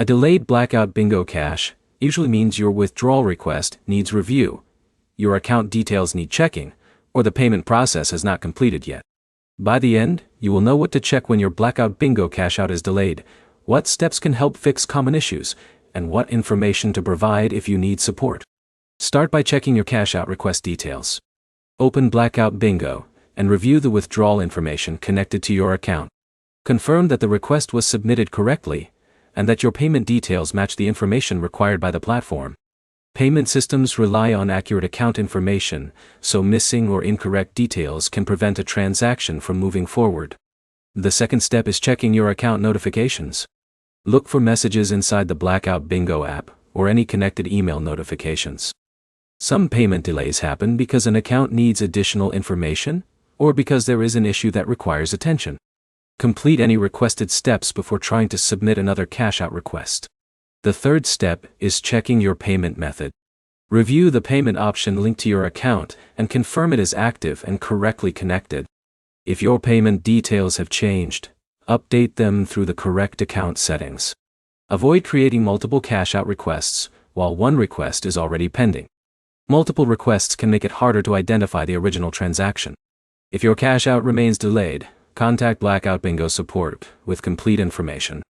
A delayed Blackout Bingo cash usually means your withdrawal request needs review, your account details need checking, or the payment process is not completed yet. By the end, you will know what to check when your Blackout Bingo cash out is delayed, what steps can help fix common issues, and what information to provide if you need support. Start by checking your cash out request details. Open Blackout Bingo and review the withdrawal information connected to your account. Confirm that the request was submitted correctly and that your payment details match the information required by the platform. Payment systems rely on accurate account information, so missing or incorrect details can prevent a transaction from moving forward. The second step is checking your account notifications. Look for messages inside the Blackout Bingo app or any connected email notifications. Some payment delays happen because an account needs additional information or because there is an issue that requires attention. Complete any requested steps before trying to submit another cash out request. The third step is checking your payment method. Review the payment option linked to your account and confirm it is active and correctly connected. If your payment details have changed, update them through the correct account settings. Avoid creating multiple cash out requests while one request is already pending. Multiple requests can make it harder to identify the original transaction. If your cash out remains delayed, contact Blackout Bingo support with complete information.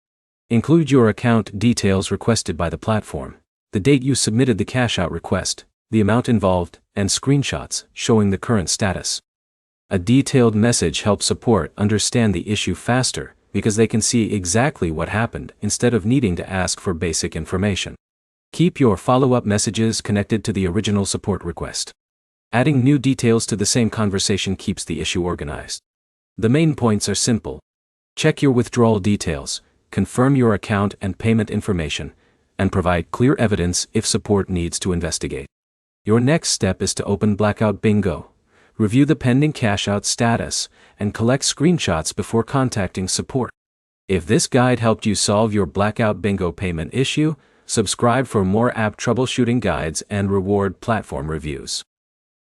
Include your account details requested by the platform, the date you submitted the cash out request, the amount involved, and screenshots showing the current status. A detailed message helps support understand the issue faster because they can see exactly what happened instead of needing to ask for basic information. Keep your follow-up messages connected to the original support request. Adding new details to the same conversation keeps the issue organized. The main points are simple. Check your withdrawal details, confirm your account and payment information, and provide clear evidence if support needs to investigate. Your next step is to open Blackout Bingo, review the pending cash out status, and collect screenshots before contacting support. If this guide helped you solve your Blackout Bingo payment issue, subscribe for more app troubleshooting guides and reward platform reviews.